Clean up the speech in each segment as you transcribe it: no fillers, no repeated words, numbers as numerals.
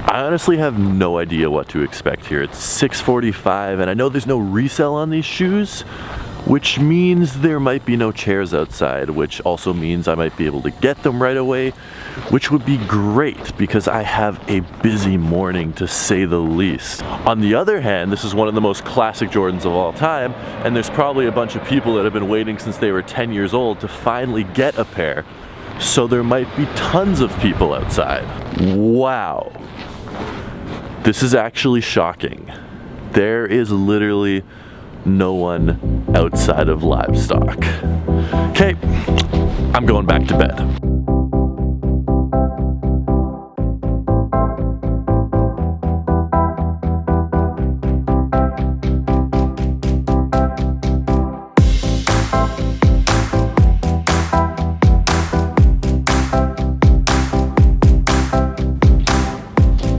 I honestly have no idea what to expect here. It's 6:45 and I know there's no resale on these shoes, which means there might be no chairs outside, which also means I might be able to get them right away, which would be great because I have a busy morning to say the least. On the other hand, this is one of the most classic Jordans of all time, and there's probably a bunch of people that have been waiting since they were 10 years old to finally get a pair. So there might be tons of people outside. Wow. This is actually shocking. There is literally no one outside of Livestock. Okay, I'm going back to bed.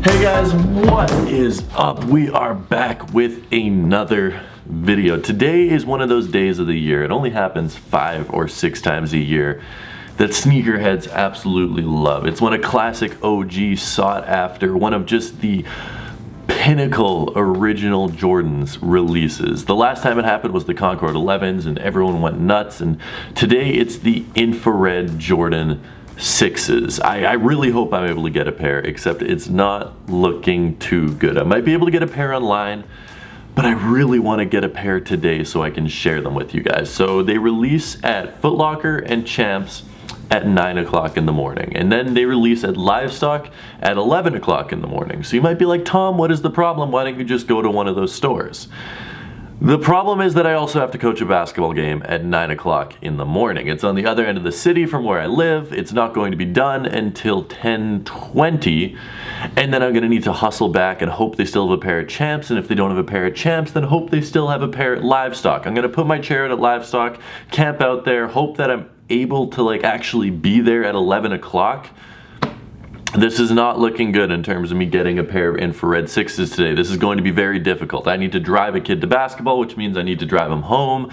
Hey guys, what is up? We are back with another video. Today is one of those days of the year, it only happens 5 or 6 times a year, that sneakerheads absolutely love. It's when a classic OG sought after, one of just the pinnacle original Jordans releases. The last time it happened was the Concord 11s and everyone went nuts, and today it's the infrared Jordan 6s. I really hope I'm able to get a pair, except it's not looking too good. I might be able to get a pair online, but I really want to get a pair today so I can share them with you guys. So they release at Foot Locker and Champs at 9 o'clock in the morning, and then they release at Livestock at 11 o'clock in the morning. So you might be like, Tom, what is the problem? Why don't you just go to one of those stores? The problem is that I also have to coach a basketball game at 9 o'clock in the morning. It's on the other end of the city from where I live. It's not going to be done until 10:20, and then I'm going to need to hustle back and hope they still have a pair of Champs, and if they don't have a pair of Champs, then hope they still have a pair at Livestock. I'm going to put my chair out at Livestock, camp out there, hope that I'm able to actually be there at 11 o'clock. This is not looking good in terms of me getting a pair of infrared 6s today. This is going to be very difficult. I need to drive a kid to basketball, which means I need to drive him home.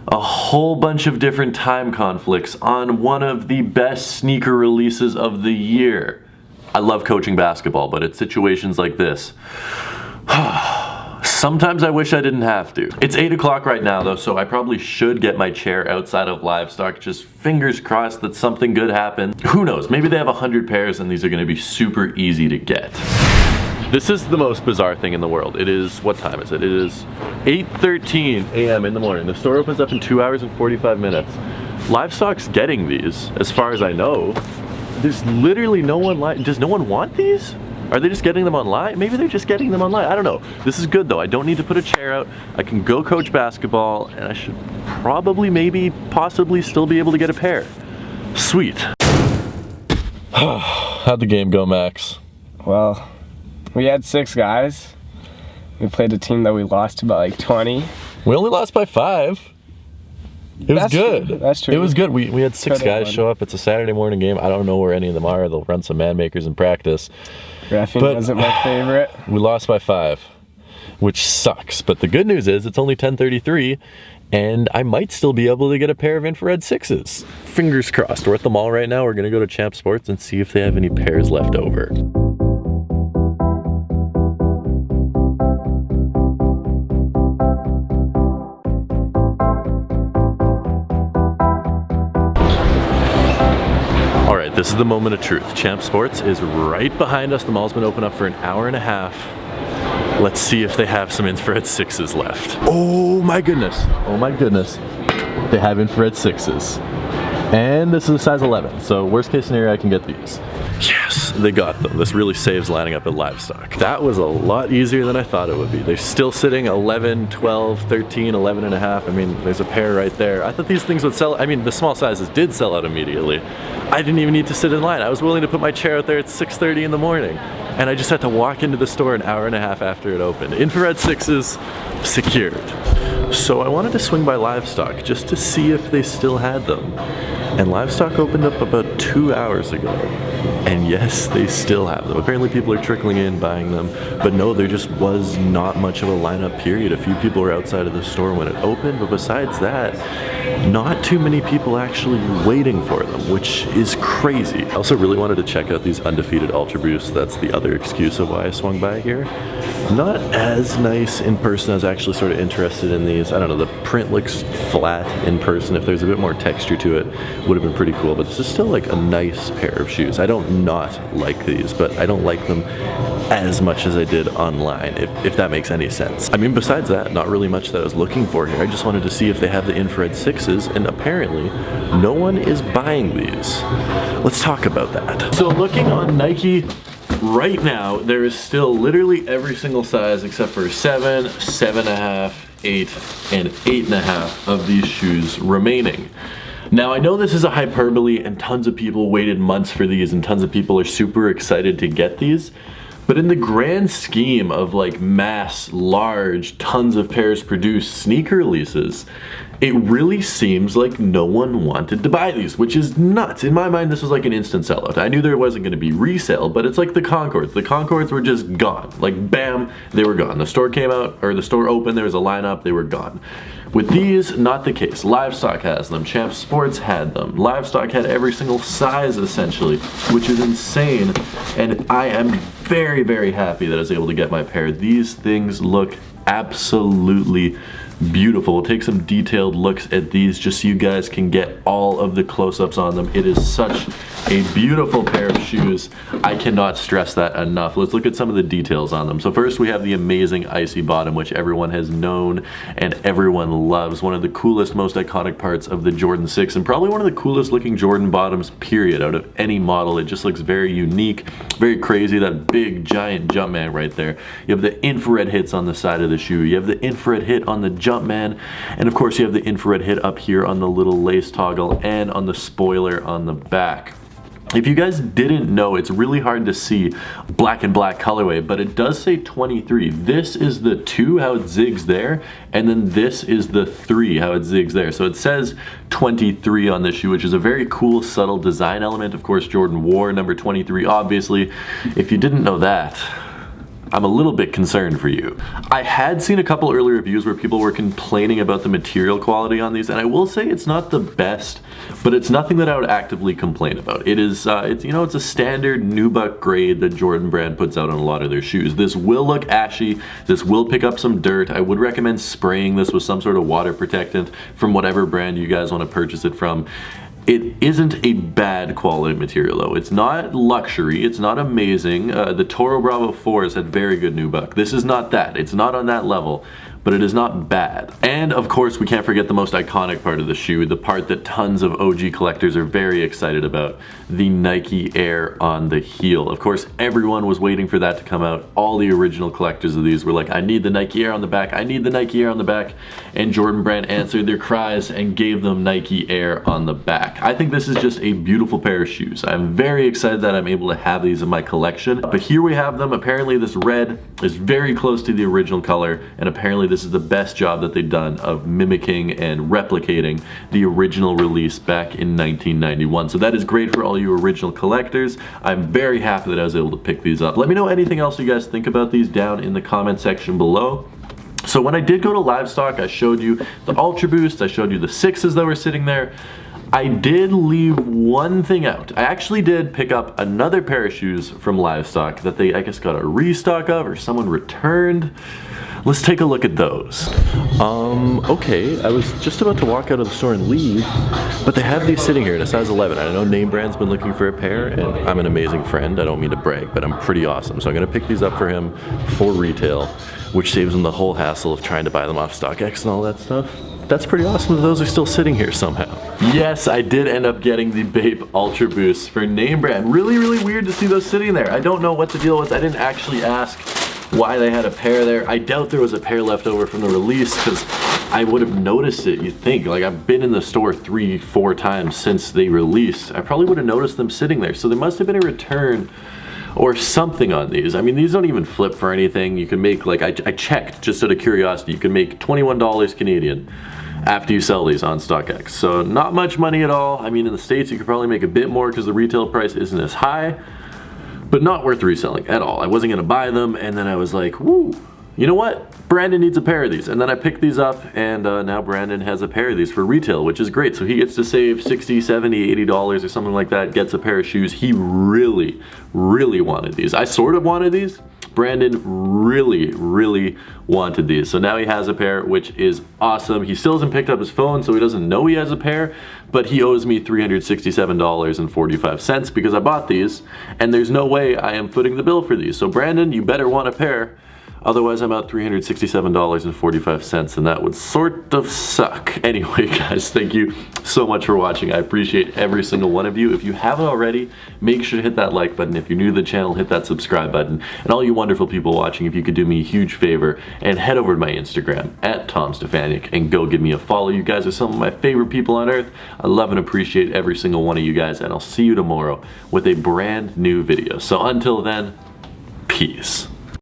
A whole bunch of different time conflicts on one of the best sneaker releases of the year. I love coaching basketball, but it's situations like this. Sometimes I wish I didn't have to. It's 8 o'clock right now though, so I probably should get my chair outside of Livestock. Just fingers crossed that something good happened. Who knows, maybe they have 100 pairs and these are gonna be super easy to get. This is the most bizarre thing in the world. It is, what time is it? It is 8:13 a.m. in the morning. The store opens up in 2 hours and 45 minutes. Livestock's getting these, as far as I know. There's literally no one does no one want these? Are they just getting them online? Maybe they're just getting them online. I don't know. This is good though. I don't need to put a chair out. I can go coach basketball and I should probably, maybe, possibly still be able to get a pair. Sweet. How'd the game go, Max? Well, we had 6 guys. We played a team that we lost to by 20. We only lost by 5. It was good. True. That's true. It was good. We had 6 guys show up. It's a Saturday morning game. I don't know where any of them are. They'll run some man makers in practice. Reffing wasn't my favorite. We lost by 5, which sucks. But the good news is it's only 10:33, and I might still be able to get a pair of infrared 6s. Fingers crossed. We're at the mall right now. We're gonna go to Champ Sports and see if they have any pairs left over. This is the moment of truth. Champ Sports is right behind us. The mall's been open up for an hour and a half. Let's see if they have some infrared 6s left. Oh my goodness. Oh my goodness. They have infrared 6s. And this is a size 11. So worst case scenario, I can get these. Yes, they got them. This really saves lining up at Livestock. That was a lot easier than I thought it would be. They're still sitting 11, 12, 13, 11 and a half. I mean, there's a pair right there. I thought these things would sell. I mean, the small sizes did sell out immediately. I didn't even need to sit in line. I was willing to put my chair out there at 6:30 in the morning. And I just had to walk into the store an hour and a half after it opened. Infrared 6s secured. So I wanted to swing by Livestock just to see if they still had them. And Livestock opened up about 2 hours ago. And yes, they still have them. Apparently people are trickling in buying them, but no, there just was not much of a lineup period. A few people were outside of the store when it opened, but besides that, not too many people actually waiting for them, which is crazy. I also really wanted to check out these Undefeated Ultra Boosts. That's the other excuse of why I swung by here. Not as nice in person. I was actually sort of interested in these. I don't know, the print looks flat in person. If there's a bit more texture to it, would have been pretty cool, but this is still like a nice pair of shoes. I don't not like these, but I don't like them as much as I did online, if that makes any sense. I mean, besides that, not really much that I was looking for here. I just wanted to see if they have the infrared 6s, and apparently no one is buying these. Let's talk about that. So looking on Nike right now, there is still literally every single size except for 7, 7.5, 8, and 8.5 of these shoes remaining. Now, I know this is a hyperbole and tons of people waited months for these and tons of people are super excited to get these. But in the grand scheme of like mass, large, tons of pairs produced sneaker releases, it really seems like no one wanted to buy these, which is nuts. In my mind, this was like an instant sellout. I knew there wasn't going to be resale, but it's like the Concords. The Concords were just gone. Like bam, they were gone. The store came out, or the store opened, there was a lineup, they were gone. With these, not the case. Livestock has them, Champs Sports had them. Livestock had every single size essentially, which is insane. And I am very, very happy that I was able to get my pair. These things look absolutely beautiful. We'll take some detailed looks at these just so you guys can get all of the close-ups on them. It is such a beautiful pair of shoes. I cannot stress that enough. Let's look at some of the details on them. So first we have the amazing icy bottom, which everyone has known and everyone loves. One of the coolest, most iconic parts of the Jordan 6 and probably one of the coolest looking Jordan bottoms period out of any model. It just looks very unique, very crazy. That big giant Jumpman right there. You have the infrared hits on the side of the shoe. You have the infrared hit on the Jumpman, and of course you have the infrared hit up here on the little lace toggle and on the spoiler on the back. If you guys didn't know, it's really hard to see black and black colorway, but it does say 23. This is the 2, how it zigs there, and then this is the 3, how it zigs there. So it says 23 on this shoe, which is a very cool, subtle design element. Of course, Jordan wore number 23, obviously. If you didn't know that, I'm a little bit concerned for you. I had seen a couple early reviews where people were complaining about the material quality on these, and I will say it's not the best, but it's nothing that I would actively complain about. It is, it's a standard nubuck grade that Jordan brand puts out on a lot of their shoes. This will look ashy, this will pick up some dirt. I would recommend spraying this with some sort of water protectant from whatever brand you guys want to purchase it from. It isn't a bad quality material though. It's not luxury, it's not amazing. The Toro Bravo 4s had very good nubuck. This is not that, it's not on that level, but it is not bad. And of course we can't forget the most iconic part of the shoe, the part that tons of OG collectors are very excited about, the Nike Air on the heel. Of course everyone was waiting for that to come out. All the original collectors of these were like, I need the Nike Air on the back, I need the Nike Air on the back, and Jordan Brand answered their cries and gave them Nike Air on the back. I think this is just a beautiful pair of shoes. I'm very excited that I'm able to have these in my collection, but here we have them. Apparently this red is very close to the original color, and apparently this is the best job that they've done of mimicking and replicating the original release back in 1991. So that is great for all you original collectors. I'm very happy that I was able to pick these up. Let me know anything else you guys think about these down in the comment section below. So when I did go to Livestock, I showed you the Ultra Boost, I showed you the 6s that were sitting there. I did leave one thing out. I actually did pick up another pair of shoes from Livestock that they, I guess, got a restock of or someone returned. Let's take a look at those. Okay, I was just about to walk out of the store and leave, but they have these sitting here in a size 11. I know Name Brand's been looking for a pair, and I'm an amazing friend. I don't mean to brag, but I'm pretty awesome. So I'm gonna pick these up for him for retail, which saves him the whole hassle of trying to buy them off StockX and all that stuff. That's pretty awesome that those are still sitting here somehow. Yes, I did end up getting the Bape Ultra Boost for Name Brand. Really, really weird to see those sitting there. I don't know what the deal was. I didn't actually ask why they had a pair there. I doubt there was a pair left over from the release because I would have noticed it, you'd think. Like, I've been in the store 3-4 times since they released. I probably would have noticed them sitting there. So there must have been a return or something on these. I mean, these don't even flip for anything. You can make, like, I checked just out of curiosity, you can make $21 Canadian after you sell these on StockX. So not much money at all. I mean, in the States you could probably make a bit more because the retail price isn't as high, but not worth reselling at all. I wasn't gonna buy them, and then I was like, woo, you know what? Brandon needs a pair of these. And then I picked these up, and now Brandon has a pair of these for retail, which is great. So he gets to save $60, $70, $80 or something like that, gets a pair of shoes. He really, really wanted these. I sort of wanted these. Brandon really, really wanted these. So now he has a pair, which is awesome. He still hasn't picked up his phone, so he doesn't know he has a pair, but he owes me $367.45 because I bought these, and there's no way I am footing the bill for these. So Brandon, you better want a pair. Otherwise, I'm out $367.45, and that would sort of suck. Anyway, guys, thank you so much for watching. I appreciate every single one of you. If you haven't already, make sure to hit that like button. If you're new to the channel, hit that subscribe button. And all you wonderful people watching, if you could do me a huge favor and head over to my Instagram, @TomStefaniuk, and go give me a follow. You guys are some of my favorite people on earth. I love and appreciate every single one of you guys, and I'll see you tomorrow with a brand new video. So until then, peace.